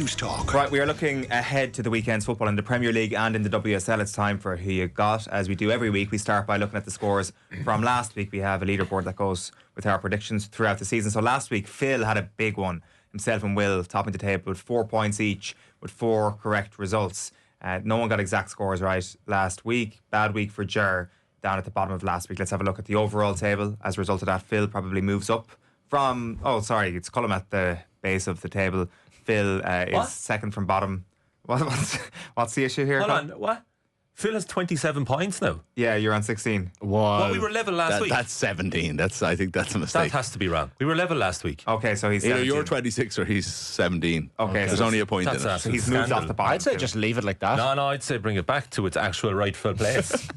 News Talk. Right, we are looking ahead to the weekend's football in the Premier League and in the WSL. It's time for Who You Got. As we do every week, we start by looking at the scores from last week. We have a leaderboard that goes with our predictions throughout the season. So last week, Phil had a big one. Himself and Will topping the table with 4 points each with 4 correct results. No one got exact scores right last week. Bad week for Ger down at the bottom of last week. Let's have a look at the overall table. As a result of that, Phil probably moves up from... Oh, sorry, it's Colm at the base of the table. Phil is second from bottom. What's the issue here? Hold on, what? Phil has 27 points now. Yeah, you're on 16. Wow. Well, we were level last week. That's 17. I think that's a mistake. That has to be wrong. We were level last week. Okay, so he's either 17. you're 26 or he's 17. Okay, there's only a point in it. So he's moved off the bottom. I'd say just leave it like that. No, I'd say bring it back to its actual rightful place.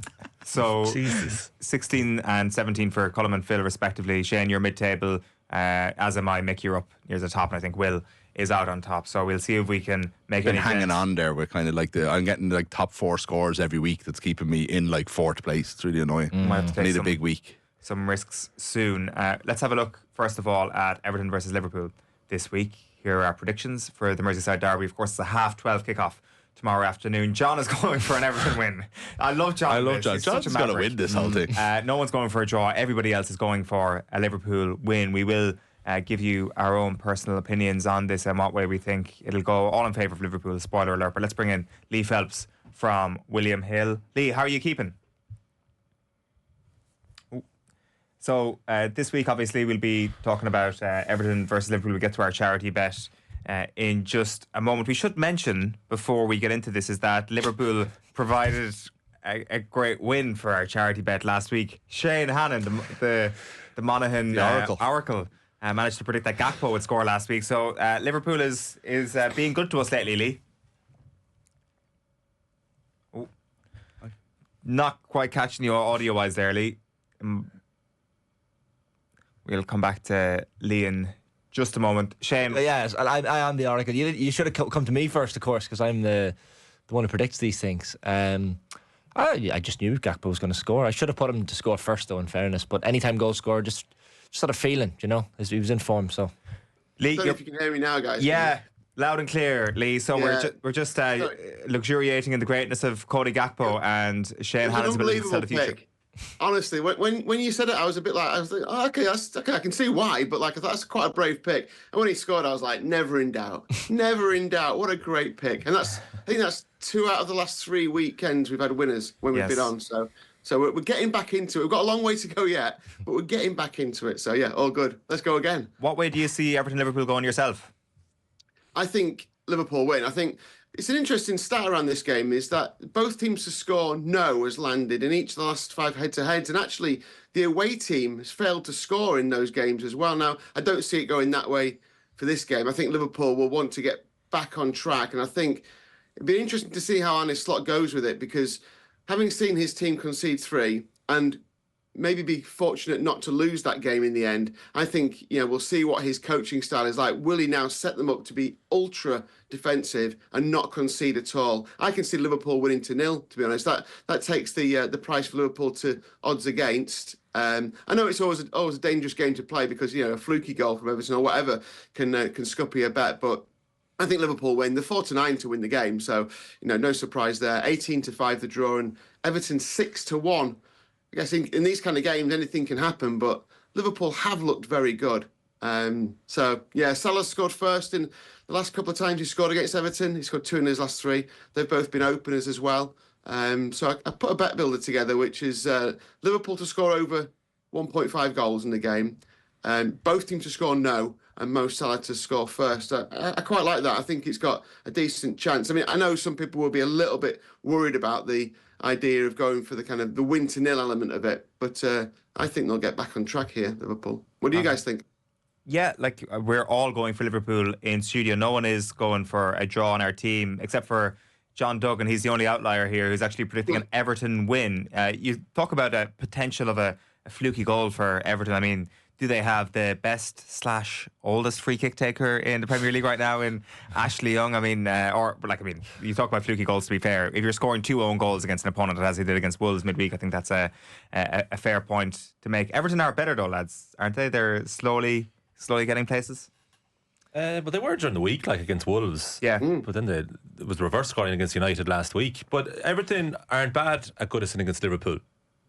So Jesus. 16 and 17 for Colm and Phil respectively. Shane, you're mid-table, as am I. Mick, you're up near the top, and I think Will is out on top. So we'll see if we can make been any hanging dents. on there. We're kind of like I'm getting like top 4 scores every week. That's keeping me in like 4th place. It's really annoying. Might have to I take need a big week. Some risks soon. Let's have a look first of all at Everton versus Liverpool this week. Here are our predictions for the Merseyside derby. Of course, it's a 12:30 kickoff tomorrow afternoon. John is going for an Everton win. I love John. John's going to win this whole thing. No one's going for a draw. Everybody else is going for a Liverpool win. We will give you our own personal opinions on this and what way we think it'll go. All in favour of Liverpool, spoiler alert. But let's bring in Lee Phelps from William Hill. Lee, how are you keeping? So this week, obviously, we'll be talking about Everton versus Liverpool. We'll get to our charity bet in just a moment. We should mention, before we get into this, is that Liverpool provided a great win for our charity bet last week. Shane Hannon, the Monaghan Oracle, managed to predict that Gakpo would score last week. So Liverpool is being good to us lately, Lee. Oh. Not quite catching you audio-wise there, Lee. We'll come back to Lee in just a moment. Shane. Yes, I am the oracle. You should have come to me first, of course, because I'm the one who predicts these things. I just knew Gakpo was going to score. I should have put him to score first, though, in fairness. But anytime goal scorer, just had a feeling, he was in form. So, Lee, I don't know if you can hear me now, guys. Yeah, loud and clear, Lee. So we're just luxuriating in the greatness of Cody Gakpo and Shane Hannon's ability to sell the future. Pick. Honestly, when you said it, I was like, oh, okay, I can see why, but like, that's quite a brave pick. And when he scored, I was like, never in doubt, never in doubt. What a great pick! And I think that's 2 out of the last 3 weekends we've had winners when we've been on. So we're getting back into it. We've got a long way to go yet, but we're getting back into it. So yeah, all good. Let's go again. What way do you see Everton Liverpool going yourself? I think Liverpool win. I think it's an interesting stat around this game is that both teams to score no has landed in each of the last 5 head-to-heads, and actually the away team has failed to score in those games as well. Now, I don't see it going that way for this game. I think Liverpool will want to get back on track, and I think it'd be interesting to see how Arne Slot goes with it, because having seen his team concede 3 and maybe be fortunate not to lose that game in the end, I think we'll see what his coaching style is like. Will he now set them up to be ultra defensive and not concede at all? I can see Liverpool winning 2-0, to be honest. That takes the price for Liverpool to odds against. I know it's always a dangerous game to play because a fluky goal from Everton or whatever can scupper your bet, but I think Liverpool win. They're 4-9 to win the game, so no surprise there. 18-5 the draw, and Everton 6-1. I guess in these kind of games, anything can happen, but Liverpool have looked very good. Salah scored first in the last couple of times he scored against Everton. He scored 2 in his last 3. They've both been openers as well. So I put a bet builder together, which is Liverpool to score over 1.5 goals in the game, both teams to score no, and Mo Salah to score first. I quite like that. I think it's got a decent chance. I mean, I know some people will be a little bit worried about the idea of going for the kind of the win to nil element of it, but I think they'll get back on track here, Liverpool. What do you guys think? Yeah, we're all going for Liverpool in studio. No one is going for a draw on our team except for John Duggan. He's the only outlier here who's actually predicting an Everton win. You talk about a potential of a fluky goal for Everton. I mean, do they have the best / oldest free kick taker in the Premier League right now in Ashley Young? I mean, you talk about fluky goals, to be fair. If you're scoring 2 own goals against an opponent, as he did against Wolves midweek, I think that's a fair point to make. Everton are better though, lads, aren't they? They're slowly getting places. But they were during the week, like against Wolves. Yeah. But then it was reverse scoring against United last week. But Everton aren't bad at Goodison against Liverpool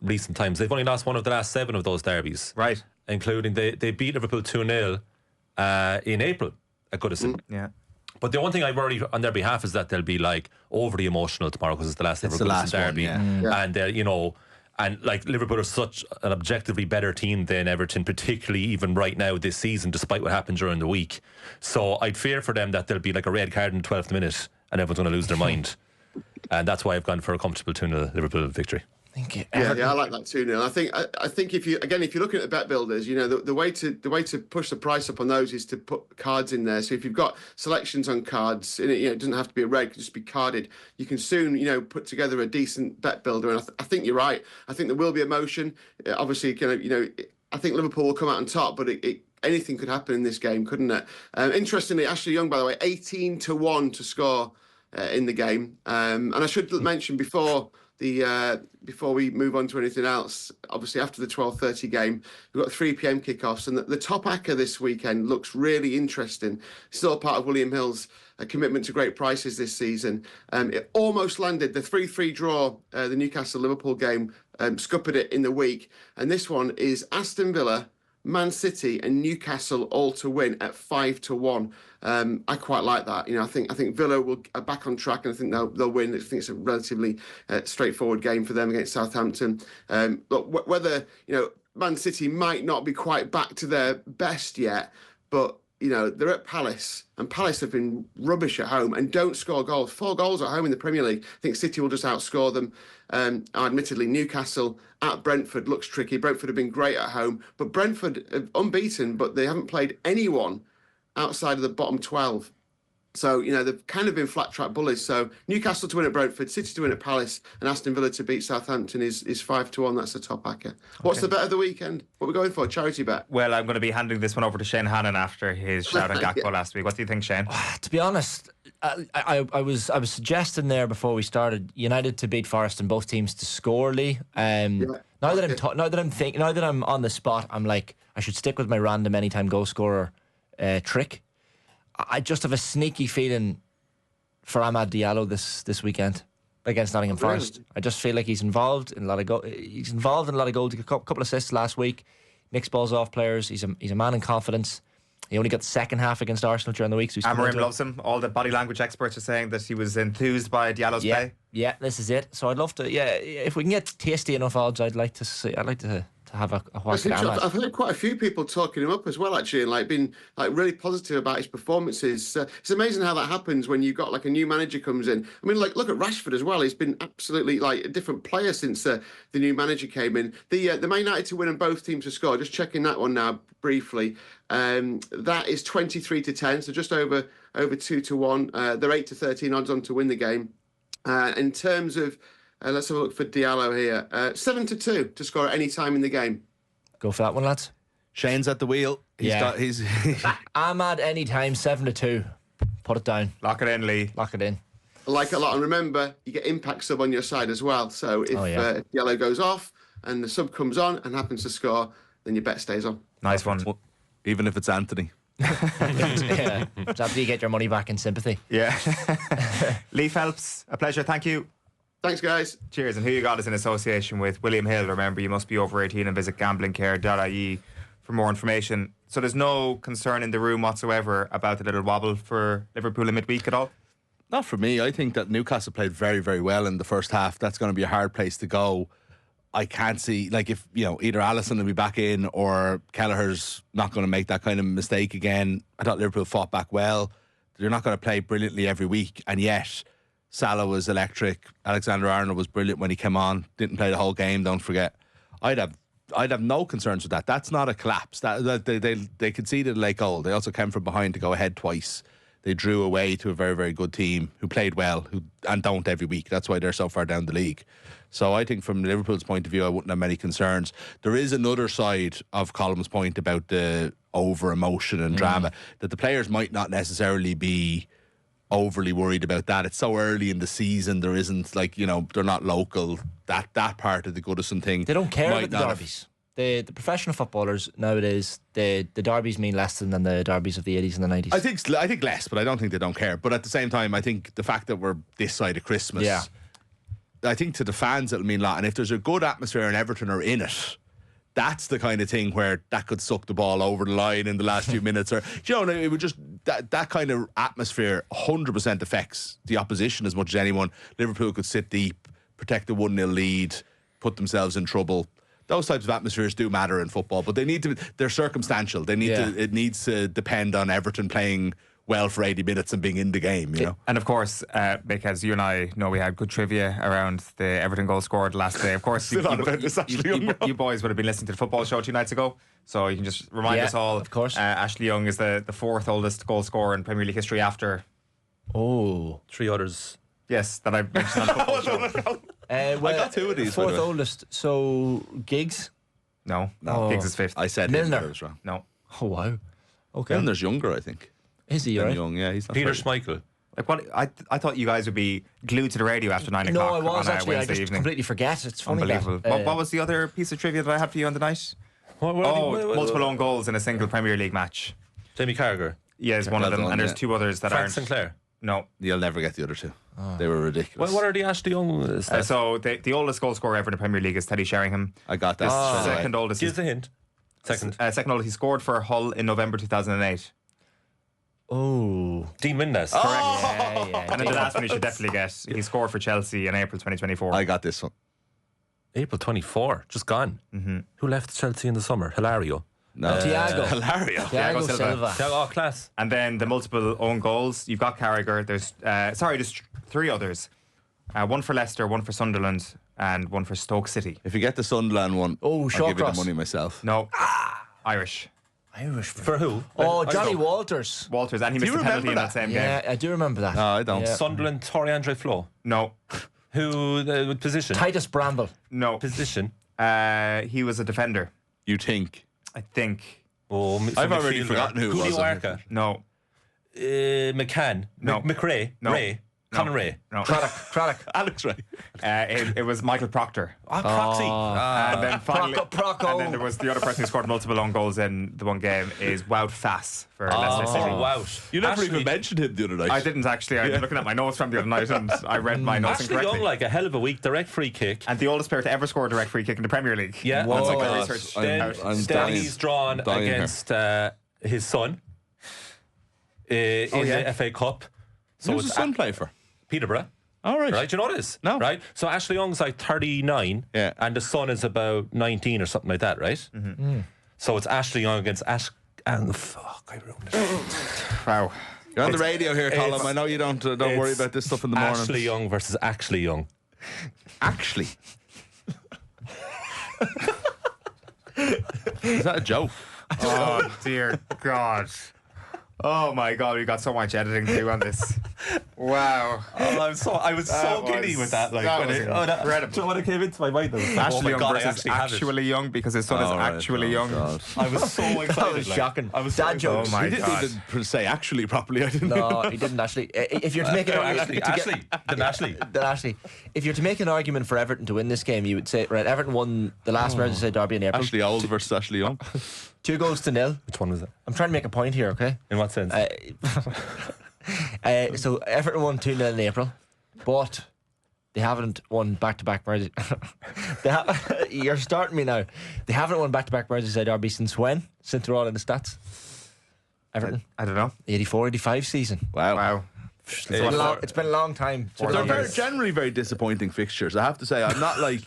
recent times. They've only lost one of the last 7 of those derbies. Right. Including they beat Liverpool 2-0 in April at Goodison. Yeah. But the one thing I worry on their behalf is that they'll be like overly emotional tomorrow because it's the last ever the Goodison last one, derby. yeah. And and like Liverpool are such an objectively better team than Everton, particularly even right now this season, despite what happened during the week. So I'd fear for them that there'll be like a red card in the 12th minute and everyone's going to lose their mind. And that's why I've gone for a comfortable 2-0 Liverpool victory. Thank you. Yeah, I like that 2-0. I think if you're looking at the bet builders, the way to push the price up on those is to put cards in there. So if you've got selections on cards, and it doesn't have to be a red, it can just be carded. You can soon put together a decent bet builder. And I think you're right. I think there will be emotion. Obviously, I think Liverpool will come out on top, but anything could happen in this game, couldn't it? Interestingly, Ashley Young, by the way, 18-1 to score in the game. And I should mention before we move on to anything else, obviously after the 12:30 game, we've got 3 p.m. kickoffs, and the top ACCA this weekend looks really interesting. Still part of William Hill's commitment to great prices this season. It almost landed the 3-3 draw, the Newcastle-Liverpool game, scuppered it in the week, and this one is Aston Villa, Man City and Newcastle all to win at 5-1. I quite like that. I think Villa are back on track, and I think they'll win. I think it's a relatively straightforward game for them against Southampton. Look, whether Man City might not be quite back to their best yet, but they're at Palace, and Palace have been rubbish at home and don't score goals. 4 goals at home in the Premier League. I think City will just outscore them. Admittedly, Newcastle at Brentford looks tricky. Brentford have been great at home, but Brentford are unbeaten, but they haven't played anyone outside of the bottom 12. So, they've kind of been flat track bullies. So Newcastle to win at Brentford, City to win at Palace, and Aston Villa to beat Southampton is 5-1. That's the top ACCA. What's the bet of the weekend? What are we going for? Charity bet? Well, I'm going to be handing this one over to Shane Hannon after his shout on Gakpo last week. What do you think, Shane? To be honest, I was suggesting there before we started United to beat Forest and both teams to score, Lee. Now that I'm on the spot, I'm like, I should stick with my random anytime goal scorer trick. I just have a sneaky feeling for Amad Diallo this weekend against Nottingham Forest. I just feel like he's involved in a lot of goals. He got a couple of assists last week. Nicks balls off players. He's a man in confidence. He only got the second half against Arsenal during the week. So Amorim loves him. All the body language experts are saying that he was enthused by Diallo's play. Yeah, this is it. So I'd love to. Yeah, if we can get tasty enough odds, I'd like to have a whack at Amad. I've heard quite a few people talking him up as well, actually, and been really positive about his performances. It's amazing how that happens when you've got a new manager comes in. I mean, look at Rashford as well. He's been absolutely a different player since the new manager came in. The Man United to win and both teams to score. Just checking that one now briefly. That is 23-10, so just over 2-1. They're 8-13 odds on to win the game. In terms of let's have a look for Diallo here. 7-2 to score at any time in the game. Go for that one, lads. Shane's at the wheel. He's Amad anytime 7-2. Put it down. Lock it in, Lee. Lock it in. I like it a lot. And remember, you get impact sub on your side as well. So if Diallo goes off and the sub comes on and happens to score, then your bet stays on. Nice one. Even if it's Anthony. Yeah. It's after you get your money back in sympathy. Yeah. Lee Phelps, a pleasure. Thank you. Thanks, guys. Cheers. And who you got is in association with William Hill. Remember, you must be over 18 and visit gamblingcare.ie for more information. So there's no concern in the room whatsoever about the little wobble for Liverpool in midweek at all? Not for me. I think that Newcastle played very, very well in the first half. That's going to be a hard place to go. I can't see, if, either Alisson will be back in or Kelleher's not going to make that kind of mistake again. I thought Liverpool fought back well. They're not going to play brilliantly every week. And yet, Salah was electric. Alexander-Arnold was brilliant when he came on. Didn't play the whole game, don't forget. I'd have no concerns with that. That's not a collapse. They conceded a late goal. They also came from behind to go ahead twice. They drew away to a very, very good team who played well and don't every week. That's why they're so far down the league. So I think from Liverpool's point of view, I wouldn't have many concerns. There is another side of Colm's point about the over-emotion and drama, that the players might not necessarily be overly worried about that. It's so early in the season. There isn't they're not local. That part of the Goodison thing. They don't care about the derbies. The professional footballers nowadays, the derbies mean less than the derbies of the 80s and the 90s. I think less, but I don't think they don't care. But at the same time, I think the fact that we're this side of Christmas, Yeah. I think to the fans it'll mean a lot. And if there's a good atmosphere and Everton are in it, that's the kind of thing where that could suck the ball over the line in the last few minutes. Or it would just that kind of atmosphere 100% affects the opposition as much as anyone. Liverpool could sit deep, protect the 1-0 lead, put themselves in trouble. Those types of atmospheres do matter in football, but they're circumstantial. It needs to depend on Everton playing well for 80 minutes and being in the game, you know. And of course, because you and I know we had good trivia around the Everton goal scored last day. Of course, Still on about this, Ashley Young. you boys would have been listening to the football show 2 nights ago, so you can just remind us all. Of course. Ashley Young is the 4th oldest goal scorer in Premier League history after. Oh. 3 others. Yes, that I mentioned on the football show. I got 2 of these. by the 4th way. oldest. So, Giggs? No, Oh. Giggs is 5th. I said Milner. him, I was wrong. No. Oh, wow. Okay. Milner's younger, I think. Is he, Than right? Young, yeah, he's not Peter very- Schmeichel. Like what? I thought you guys would be glued to the radio after 9 No, o'clock I was on a actually. I Wednesday just evening. completely forget. It's funny. Unbelievable. That, What was the other piece of trivia that I had for you on the night? What Multiple own goals in a single Premier League match. Jamie Carragher. Yeah, is one of them, Well done, and there's yeah. 2 others that Frank aren't. Sinclair. No. You'll never get the other 2. They were ridiculous. What are the Ashley Young stats? So the oldest goal scorer ever in the Premier League is Teddy Sheringham. I got that. straight away. Second oldest Give is us a hint. Second. second oldest. He scored for Hull in November 2008. oh. Dean Windass. Yeah. And then the last one you should definitely get. He scored for Chelsea in April 2024. I got this one. April 24. Just gone. Mm-hmm. Who left Chelsea in the summer? Hilario. No, Thiago. Hilario. Thiago Silva. Silva. Oh, class. And then the multiple own goals. You've got Carragher. There's 3 others. One for Leicester, one for Sunderland, and one for Stoke City. If you get the Sunderland one, Oh, I'll give you the Shawcross. money myself. No, Irish. Irish. For who? Oh, I Johnny don't- Walters. Walters, and he missed you a penalty in remember that same Yeah, game. I do remember that. No, I don't. Yeah. Sunderland, Torre Andre Flo. No, Who, position? Titus Bramble. no. Position. He was a defender, You think? I think. Oh, I've already forgotten who it was. Arca. No, McCann. No. McRae. No. Ray. No. Common Ray. no. Craddock. Alex Ray. It was Michael Proctor. Proxy. And then finally, Procco. and then there was the other person who scored multiple own goals in the one game is Wout Fass for Leicester City. Oh, wow. You never Ashley- even mentioned him the other night. I didn't actually. I was looking at my notes from the other night and I read my notes Ashley incorrectly. Young, like a hell of a week. Direct free kick. And the oldest player to ever score a direct free kick in the Premier League. Yeah. That's like Whoa. my God, research. I'm Then dying. he's drawn I'm dying here. against his son in yeah. the FA Cup. So Who's his it's son play for? Peterborough. All right. Right, do you know this? No. Right? So Ashley Young's like 39 Yeah. and the son is about 19 or something like that, right? Mm-hmm. So it's Ashley Young against and fuck, I ruined it. Wow. You're on the radio here, Colm. it's- I know you don't worry It's about this stuff in the morning. Ashley Young versus Ashley Young. Actually. Is that a joke? Oh dear God. Oh my God, we got so much editing to do on this. Wow. Oh, I was so That giddy was- with that. Like, that when was incredible. Do you know what it came into my mind? I was like, Ashley oh my Young God, I versus actually have it. actually young because his son is All right. actually Oh, young. God. I was so excited. That was like, shocking. I was Dad so jokes. Oh my He didn't God. even say actually properly. I didn't know. No, he didn't actually. If you're to make an argument, Ashley. if you're to make an argument for Everton to win this game, you would say, right, Everton won the last Merseyside derby in April. Ashley Old versus Ashley Young. 2-0. Which one was it? I'm trying to make a point here, okay? In what sense? So Everton won 2-0 in April, but they haven't won back-to-back Merseyside. You're starting me now. They haven't won back-to-back Merseyside derby since when? Since they're all in the stats. Everton, I don't know. 84-85 season. Wow. Wow. It's been a long time. They're generally very disappointing fixtures. I have to say, I'm not like.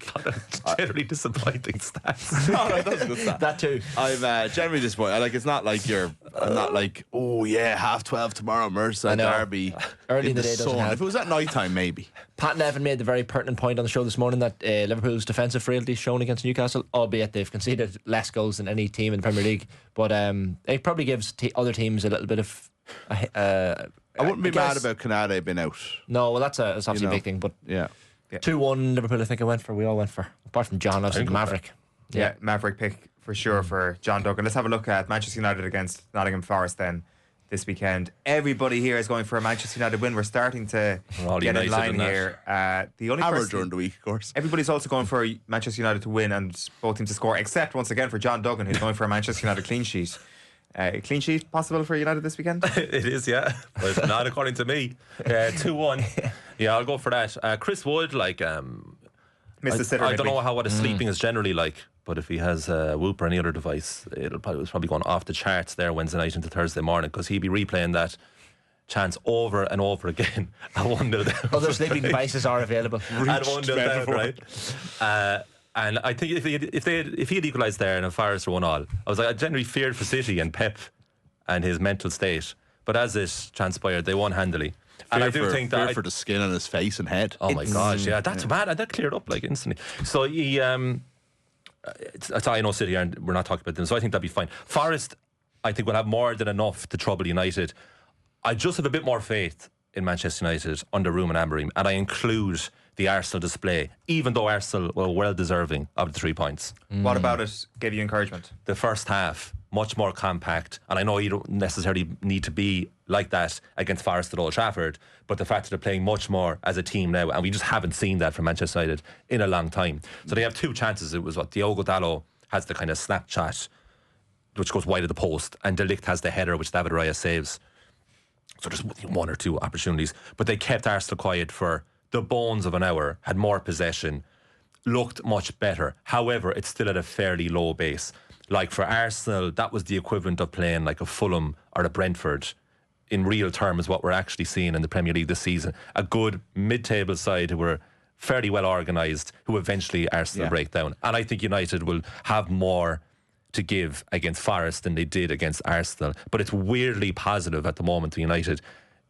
Generally disappointing stats. No, that's a good stat. That too. I'm generally disappointed. Like, it's not like I'm not like, oh yeah, 12:30 tomorrow, Merseyside know. derby. Early in the day sun. doesn't help. If it was at night time, maybe. Pat Nevin made the very pertinent point on the show this morning that Liverpool's defensive frailty is shown against Newcastle, albeit they've conceded less goals than any team in the Premier League. But it probably gives other teams a little bit of. I wouldn't be guess- mad about Canade being out. No, well, that's obviously know. a big thing. But Yeah. 2-1 Liverpool, I think I went for. We all went for, apart from John, obviously the Maverick. Yeah, Maverick pick for sure for John Duggan. Let's have a look at Manchester United against Nottingham Forest then. this weekend. Everybody here is going for a Manchester United win. We're starting to We're all get in united line in that. here. The only Hammer person, during the week, of course. everybody's also going for Manchester United to win and both teams to score, except once again for John Duggan, who's going for a Manchester United clean sheet. Clean sheet possible for United this weekend? It is, yeah, but not according to me. 2-1. Yeah, I'll go for that. Chris Wood, like, Missed the sitter I don't midweek. know what his sleeping is generally like, but if he has a Whoop or any other device, it's probably going off the charts there Wednesday night into Thursday morning, because he'd be replaying that chance over and over again at 1-0 down. Other sleeping devices are available. At 1-0 down, right? And I think if he had equalised there and if Forest were 1-1, I was like, I generally feared for City and Pep and his mental state. But as it transpired, they won handily. And I do think that for the skin on his face and head. Oh my gosh, yeah, that's bad. That cleared up like instantly. So he, I know City aren't. We're not talking about them, so I think that'd be fine. Forest, I think, will have more than enough to trouble United. I just have a bit more faith in Manchester United under Ruben Amorim, and I include the Arsenal display, even though Arsenal were well deserving of the 3 points. What about it gave you encouragement? The first half, much more compact, and I know you don't necessarily need to be like that against Forest at Old Trafford, but the fact that they're playing much more as a team now, and we just haven't seen that from Manchester United in a long time. So they have two chances. It was what Diogo Dalot has the kind of Snapchat which goes wide of the post, and De Ligt has the header which David Raya saves. So there's one or two opportunities, but they kept Arsenal quiet for the bones of an hour, had more possession, looked much better. However, it's still at a fairly low base. Like for Arsenal, that was the equivalent of playing like a Fulham or a Brentford in real terms, what we're actually seeing in the Premier League this season. A good mid-table side who were fairly well organised, who eventually Arsenal break down. And I think United will have more to give against Forest than they did against Arsenal. But it's weirdly positive at the moment to United.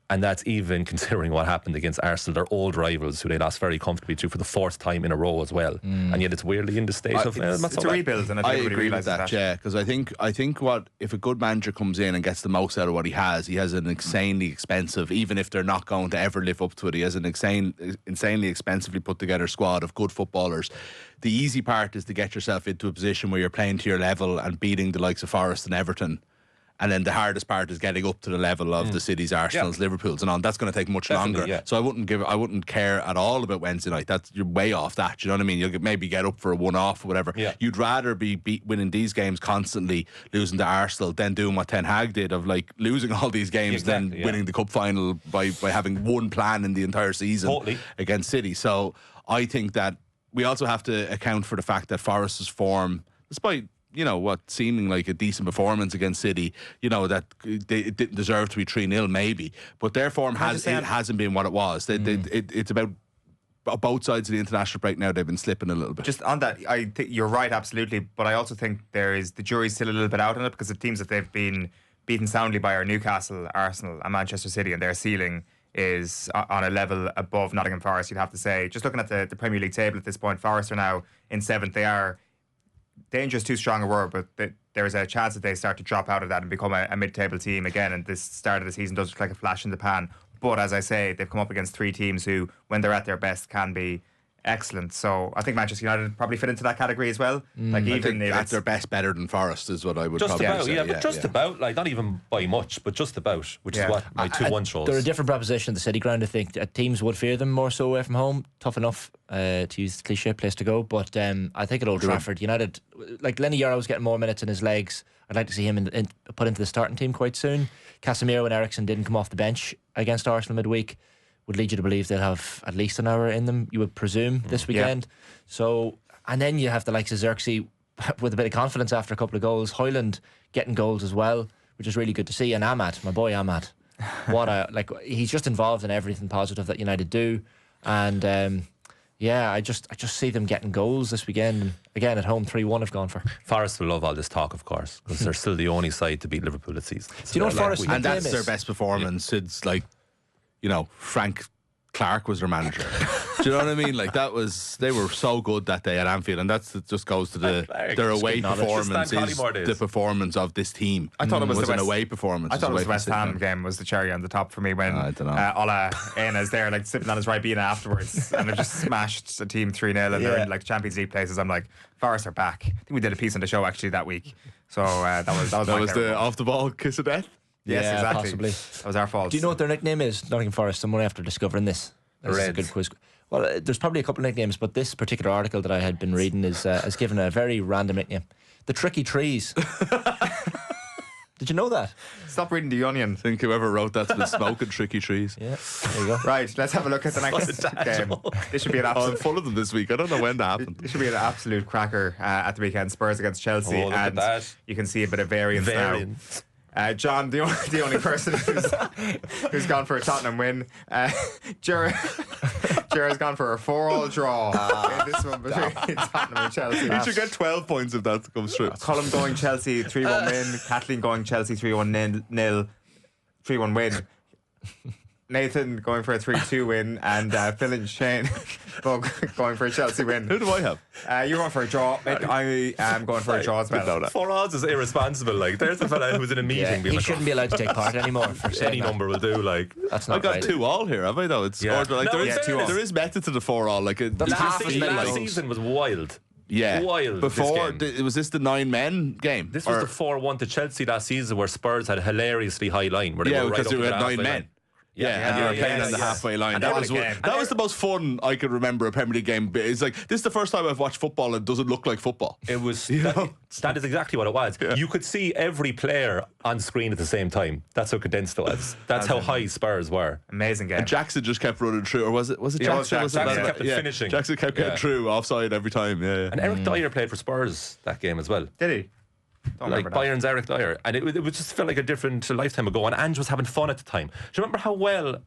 And that's even considering what happened against Arsenal, their old rivals, who they lost very comfortably to for the fourth time in a row as well. And yet it's weirdly in the state of it's a rebuild, and I think everybody agree with realises that, yeah, because I think what if a good manager comes in and gets the most out of what he has an insanely expensive, even if they're not going to ever live up to it, he has an insanely expensively put together squad of good footballers. The easy part is to get yourself into a position where you're playing to your level and beating the likes of Forest and Everton. And then the hardest part is getting up to the level of the City's, Arsenal's, Liverpool's, and on. That's going to take much longer. Yeah. So I wouldn't care at all about Wednesday night. You're way off that. You know what I mean? You'll maybe get up for a one-off or whatever. Yeah. You'd rather be winning these games constantly, losing to Arsenal, than doing what Ten Hag did of like losing all these games, then winning the cup final by having one plan in the entire season against City. So I think that we also have to account for the fact that Forest's form, despite what seeming like a decent performance against City, that it didn't deserve to be 3-0 maybe, but their form hasn't been what it was. It's about both sides of the international break now. They've been slipping a little bit. Just on that, I think you're right, absolutely, but I also think the jury's still a little bit out on it, because the teams that they've been beaten soundly by are Newcastle, Arsenal and Manchester City, and their ceiling is on a level above Nottingham Forest, you'd have to say. Just looking at the Premier League table at this point, Forest are now in 7th. They are dangerous, too strong a word, but there's a chance that they start to drop out of that and become a mid-table team again, and this start of the season does look like a flash in the pan. But as I say, they've come up against 3 teams who, when they're at their best, can be excellent. So I think Manchester United probably fit into that category as well. Like even if at their best, better than Forest is what I would just probably about, say. but just about, like not even by much, but just about, which is what my 2-1 shows. They're a different proposition at the City ground. I think teams would fear them more so away from home. Tough enough to use the cliche place to go, but I think at Old Trafford, United, like Lenny Yoro's getting more minutes in his legs. I'd like to see him put into the starting team quite soon. Casemiro and Eriksen didn't come off the bench against Arsenal midweek. Would lead you to believe they'll have at least an hour in them, you would presume, this weekend. So, and then you have the likes of Xerxes with a bit of confidence after a couple of goals. Hoyland getting goals as well, which is really good to see. And Ahmad, my boy Ahmad, he's just involved in everything positive that United do. And I just see them getting goals this weekend. And again, at home, 3-1 have gone for. Forest will love all this talk, of course, because they're still the only side to beat Liverpool this season. Do you know what Forest and that's their best performance since Frank Clark was their manager. Do you know what I mean? Like they were so good that day at Anfield, and that just goes to their away performance is the performance of this team. I thought it was an away performance. I thought it was the West Ham game was the cherry on the top for me when Ola Aina's there like sitting on his right bean afterwards and they just smashed the team 3-0 and they're in like Champions League places. I'm like, Forest are back. I think we did a piece on the show actually that week. So that was the off the ball kiss of death. Yes, Yeah, exactly. possibly. That was our fault. Do you know what their nickname is? Nottingham Forest. Someone after discovering this. This is a Reds. good quiz. Well, there's probably a couple of nicknames, but this particular article that I had been reading is given a very random nickname: the Tricky Trees. Did you know that? Stop reading The Onion. I think whoever wrote that's been smoking tricky trees. Yeah, there you go. Right, let's have a look at the next game. This should be an I'm absolute. full of them this week. I don't know when that happened. This should be an absolute cracker at the weekend. Spurs against Chelsea, Oh, look at and that. you can see a bit of variance now. John, the only person who's gone for a Tottenham win. Gerard's gone for a 4-4 draw in this one between Tottenham and Chelsea. He should get 12 points if that comes true. Colm going Chelsea 3-1 win. Kathleen going Chelsea 3-1 nil. 3-1 win. Nathan going for a 3-2 win, and Phil and Shane both going for a Chelsea win. Who do I have? You're going for a draw. Mick, I am going for a draw as well. 4 odds is irresponsible. Like, there's the fella who was in a meeting. Yeah, being he like, shouldn't be allowed to take part anymore for saying any that. number will do. Like, That's I not got right. 2-2 here, have I though? It's Yeah. like No, there, in is, fairness. there is method to the 4-all. Like That's half as many last goals. season was wild. yeah, Wild. Before this game. was this the 9 men game? This was Or- the 4-1 to Chelsea last season, where Spurs had a hilariously high line. Where they yeah, were right because up they to had the 9 halfway men. line. Yeah, and you were playing on the halfway line. And That what was a game. that was the most fun I could remember a Premier League game. It's like this is the first time I've watched football and it doesn't look like football. It was know? that is exactly what it was. You could see every player on screen at the same time. That's how condensed it was. That's how high Spurs were. Amazing game. And Jackson just kept running through, or was it Yeah, it was Jackson? Jackson. Jackson Yeah. kept it finishing. Jackson kept getting Yeah. through offside every time. Yeah, And Eric Dyer played for Spurs that game as well. Did he? Don't Like remember that. Bayern's Eric Dyer, and it just felt like a different lifetime ago. And Ange was having fun at the time. Do you remember how well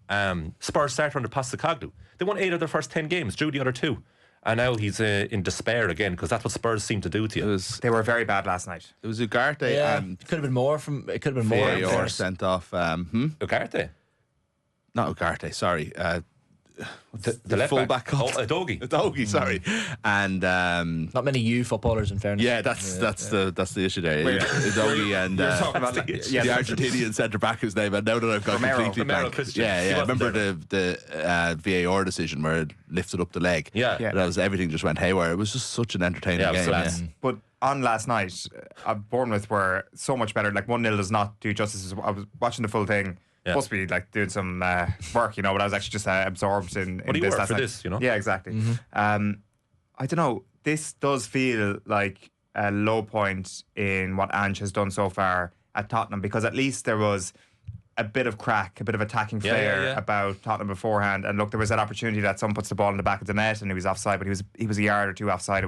Spurs started under Postecoglou? They won 8 of their first 10 games, drew the other 2, and now he's in despair again because that's what Spurs seem to do to you. They were very bad last night. it was Ugarte Yeah, and it could have been more from. It could have been more. in Or fairness. sent off. Ugarte, Not Ugarte, sorry. the left fullback. back. Oh, Adogi. Dogie, sorry. And Not many you footballers, in fairness. yeah, that's the issue there. Dogie and You're talking about the like, issue. the Argentinian centre back whose name, and now that I've got completely Romero blank. Christian. Yeah, He yeah. I wasn't remember the VAR decision where it lifted up the leg. Yeah. Yeah. That was everything just went haywire. It was just such an entertaining Yeah, it was game. class. Yeah. But on last night, Bournemouth were so much better. Like 1-0 does not do justice. I was watching the full thing. Yeah. Supposed to be like doing some work, but I was actually just absorbed in But you this were last for night. this, Yeah, exactly. I don't know. This does feel like a low point in what Ange has done so far at Tottenham, because at least there was a bit of crack, a bit of attacking flair yeah. about Tottenham beforehand. And look, there was that opportunity that someone puts the ball in the back of the net and he was offside, but he was a yard or two offside.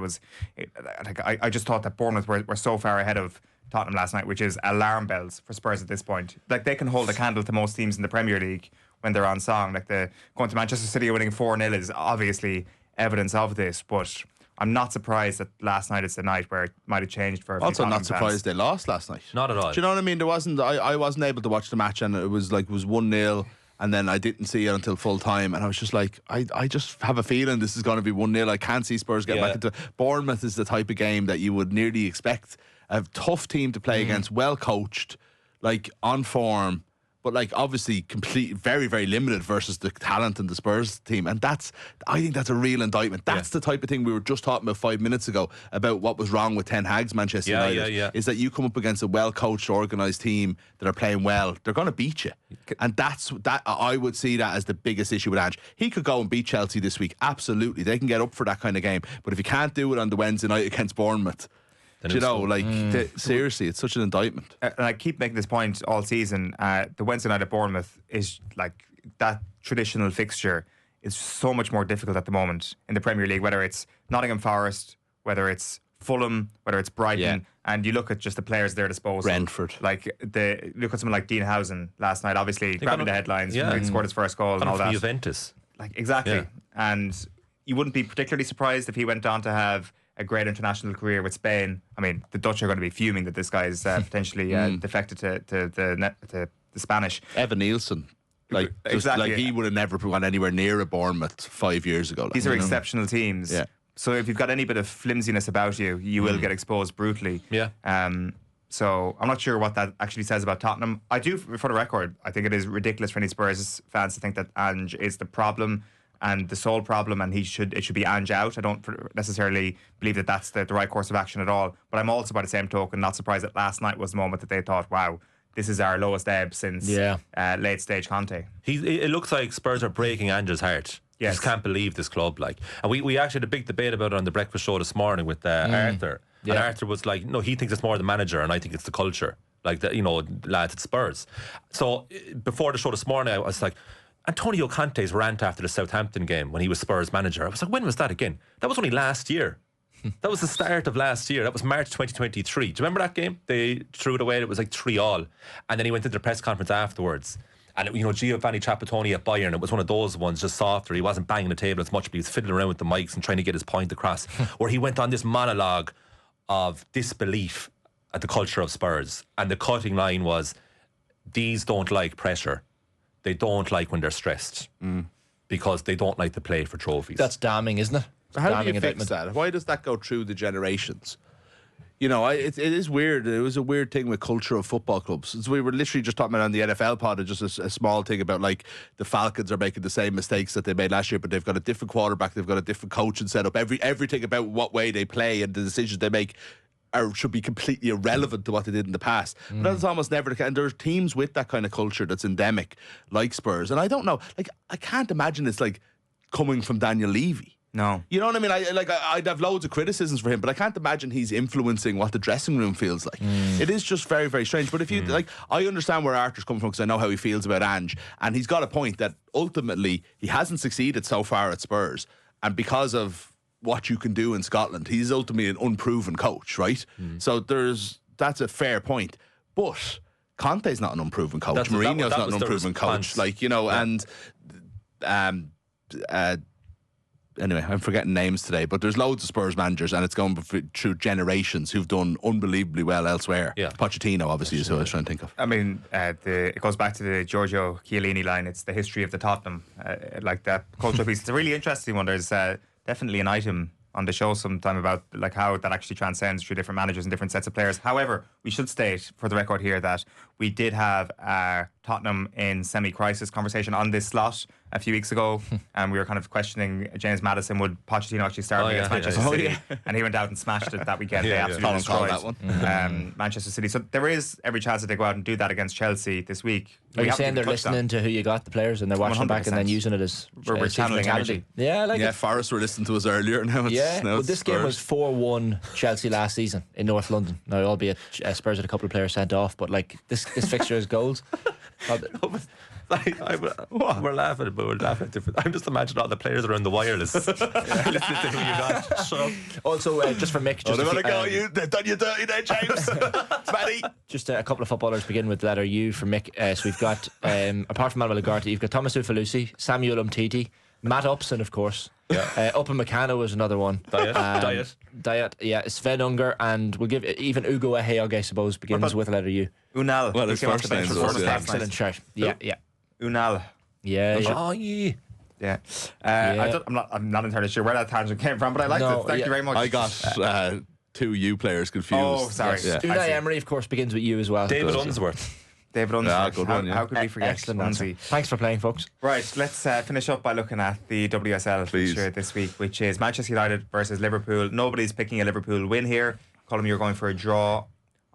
I just thought that Bournemouth were so far ahead of Tottenham last night, which is alarm bells for Spurs at this point. Like, they can hold a candle to most teams in the Premier League when they're on song. Like, going to Manchester City winning 4-0 is obviously evidence of this, but I'm not surprised that last night is the night where it might have changed for a few Also, Tottenham not surprised they lost last night. Not at all. Do you know what I mean? There wasn't. I wasn't able to watch the match, and it was 1-0, and then I didn't see it until full time, and I was just like, I just have a feeling this is going to be 1-0. I can't see Spurs get back into. Bournemouth is the type of game that you would nearly expect a tough team to play against, well coached, like on form, but like obviously very, very limited versus the talent in the Spurs team. And I think that's a real indictment. That's the type of thing we were just talking about 5 minutes ago about what was wrong with Ten Hag's Manchester United. Is that you come up against a well coached, organised team that are playing well, they're going to beat you. And I would see that as the biggest issue with Ange. He could go and beat Chelsea this week, absolutely. They can get up for that kind of game. But if you can't do it on the Wednesday night against Bournemouth, seriously, it's such an indictment. And I keep making this point all season. The Wednesday night at Bournemouth is like that traditional fixture is so much more difficult at the moment in the Premier League, whether it's Nottingham Forest, whether it's Fulham, whether it's Brighton, and you look at just the players at their disposal. Brentford. Like, look at someone like Dean Housen last night, obviously grabbing the headlines when he scored his first goal and all that. Juventus. Like, exactly. Yeah. And you wouldn't be particularly surprised if he went on to have a great international career with Spain. I mean, the Dutch are going to be fuming that this guy is potentially defected to the Spanish. Evan Nielsen. Exactly. Like he would have never gone anywhere near a Bournemouth 5 years ago. These are exceptional teams. Yeah. So if you've got any bit of flimsiness about you, you will get exposed brutally. Yeah. So I'm not sure what that actually says about Tottenham. I do, for the record, I think it is ridiculous for any Spurs fans to think that Ange is the problem and the sole problem, and it should be Ange out. I don't necessarily believe that that's the right course of action at all. But I'm also, by the same token, not surprised that last night was the moment that they thought, wow, this is our lowest ebb since late stage Conte. It looks like Spurs are breaking Andrew's heart. Yes. Just can't believe this club. Like, and we actually had a big debate about it on the breakfast show this morning with Arthur. Yeah. And Arthur was like, no, he thinks it's more the manager, and I think it's the culture. Like, the, lads at Spurs. So before the show this morning, I was like, Antonio Conte's rant after the Southampton game when he was Spurs manager. I was like, when was that again? That was only last year. That was the start of last year. That was March 2023. Do you remember that game? They threw it away. It was like 3-3. And then he went into the press conference afterwards. And, Giovanni Trapattoni at Bayern, it was one of those ones, just softer. He wasn't banging the table as much, but he was fiddling around with the mics and trying to get his point across. Where he went on this monologue of disbelief at the culture of Spurs. And the cutting line was, these don't like pressure. They don't like when they're stressed. Because they don't like to play for trophies. That's damning, isn't it? How do you fix that? Why does that go through the generations? It is weird. It was a weird thing with culture of football clubs. So we were literally just talking about on the NFL pod, just a small thing about like the Falcons are making the same mistakes that they made last year, but they've got a different quarterback, they've got a different coach and set up. Everything about what way they play and the decisions they make should be completely irrelevant to what they did in the past. But that's almost never the case. And there's teams with that kind of culture that's endemic, like Spurs. And I don't know, like I can't imagine it's like coming from Daniel Levy. No. You know what I mean? I'd have loads of criticisms for him, but I can't imagine he's influencing what the dressing room feels like. It is just very, very strange. But if you I understand where Arthur's coming from because I know how he feels about Ange, and he's got a point that ultimately he hasn't succeeded so far at Spurs, and because of what you can do in Scotland, he's ultimately an unproven coach, right? So that's a fair point. But Conte's not an unproven coach. Mourinho's not an unproven coach. Anyway, I'm forgetting names today, but there's loads of Spurs managers, and it's going through generations who've done unbelievably well elsewhere. Yeah. Pochettino, obviously, is who I was trying to think of. I mean, it goes back to the Giorgio Chiellini line. It's the history of the Tottenham, like that cultural piece. It's a really interesting one. There's definitely an item on the show sometime about like how that actually transcends through different managers and different sets of players. However, we should state for the record here that we did have our Tottenham in semi-crisis conversation on this slot a few weeks ago, and we were kind of questioning James Maddison, would Pochettino actually start against Manchester City? And he went out and smashed it that weekend. They absolutely destroyed that one. Manchester City. So there is every chance that they go out and do that against Chelsea this week. Are you saying they're listening to who you got, the players, and they're watching back and then using it as we're channeling energy? Yeah, I like it. Forest were listening to us earlier. Now this game was 4-1 Chelsea last season in North London. Now, albeit Spurs had a couple of players sent off, but like this fixture is goals. We're laughing, but we're laughing at different. I'm just imagining all the players around the wireless listening to who you got. So. Also, just for Mick, they're going to go, they've done you dirty there, James. Matty. Just a couple of footballers begin with the letter U for Mick. So we've got, apart from Manuel Ugarte, you've got Thomas Ufalusi, Samuel Umtiti, Matt Upson, of course. Yeah. Upper Meccano was another one. Diet. Yeah. Sven Unger, and we'll give even Ugo Ehayog, I suppose, begins with a letter U. Unal. Well, his first name was excellent shout. Yeah. Unal. Yeah. Oh, yeah. Yeah. I'm not entirely sure where that tangent came from, but I liked it. Thank you very much. I got two U players confused. Oh, sorry. Yes. Unai Emery, of course, begins with U as well. David Unsworth. Good one. How could we forget? Excellent answer. Thanks for playing, folks. Right, let's finish up by looking at the WSL fixture this week, which is Manchester United versus Liverpool. Nobody's picking a Liverpool win here. Colm, you're going for a draw.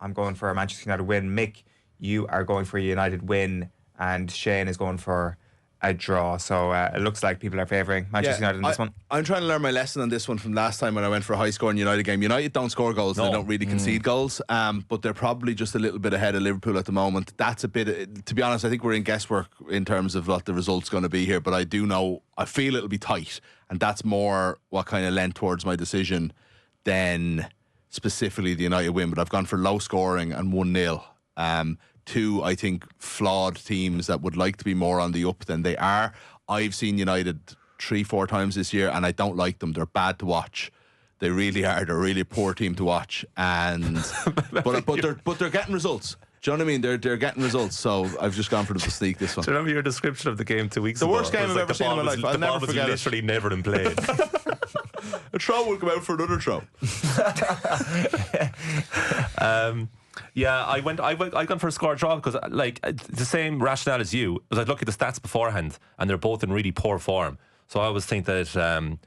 I'm going for a Manchester United win. Mick, you are going for a United win, and Shane is going for a draw. So it looks like people are favouring Manchester United in this one. I'm trying to learn my lesson on this one from last time when I went for a high scoring United game. United don't score goals, they don't really concede goals, but they're probably just a little bit ahead of Liverpool at the moment. That's a bit, to be honest, I think we're in guesswork in terms of what the result's going to be here, but I do know, I feel it'll be tight, and that's more what kind of lent towards my decision than specifically the United win. But I've gone for low scoring and 1-0. Two, I think, flawed teams that would like to be more on the up than they are. I've seen United 3-4 times this year, and I don't like them. They're bad to watch. They really are. They're a really poor team to watch, and but they're getting results. Do you know what I mean? They're getting results. So I've just gone for the sneak this one. Do you remember your description of the game 2 weeks ago? The worst game I've ever seen in my life. I'll never forget it. Literally never in play. A throw would come out for another throw. Yeah, I gone for a score draw because like the same rationale as you. Because I look at the stats beforehand, and they're both in really poor form. So I always think that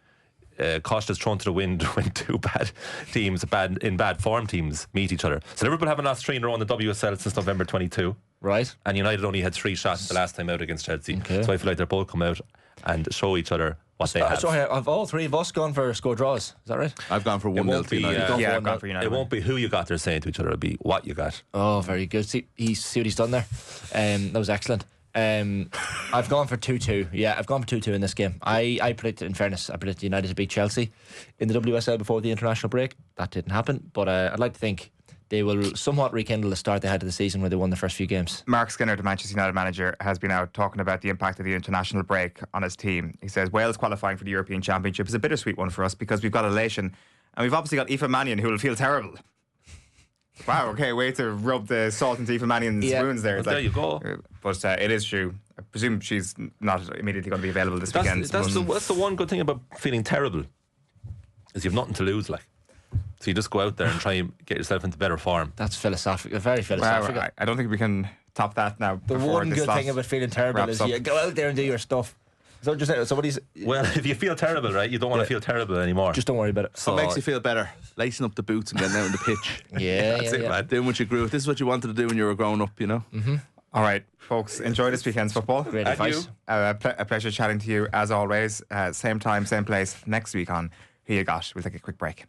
cautious thrown to the wind when two bad teams, in bad form teams, meet each other. So Liverpool haven't lost 3 in a row in the WSL since November 22. Right. And United only had 3 shots the last time out against Chelsea. Okay. So I feel like they're both come out and show each other what they have. So have all 3 of us gone for score draws? Is that right? I've gone for It 1-0 won't to be, United. I've gone for United. It won't be who you got, they're saying to each other. It'll be what you got. Oh, very good. See what he's done there. That was excellent. I've gone for 2-2. Yeah, I've gone for 2-2 in this game. I predicted, in fairness, United to beat Chelsea in the WSL before the international break. That didn't happen, but I'd like to think they will somewhat rekindle the start they had of the season where they won the first few games. Mark Skinner, the Manchester United manager, has been out talking about the impact of the international break on his team. He says Wales qualifying for the European Championship is a bittersweet one for us because we've got elation and we've obviously got Aoife Mannion who will feel terrible. Wow, okay, way to rub the salt into Aoife Mannion's wounds there. Well, there you go. But it is true. I presume she's not immediately going to be available this weekend. That's the one good thing about feeling terrible is you've nothing to lose, like. So you just go out there and try and get yourself into better form. That's philosophical, very philosophical. Wow, I don't think we can top that now. The one good thing about feeling terrible is you go out there and do your stuff. So just somebody's. Well, if you feel terrible, right, you don't want to feel terrible anymore. Just don't worry about it. What makes you feel better? Lacing up the boots and getting out on the pitch. That's it, man. Doing what you grew up. This is what you wanted to do when you were growing up, you know? Mm-hmm. All right, folks, enjoy this weekend's football. Great advice. A pleasure chatting to you as always. Same time, same place next week on Who You Got. We'll take a quick break.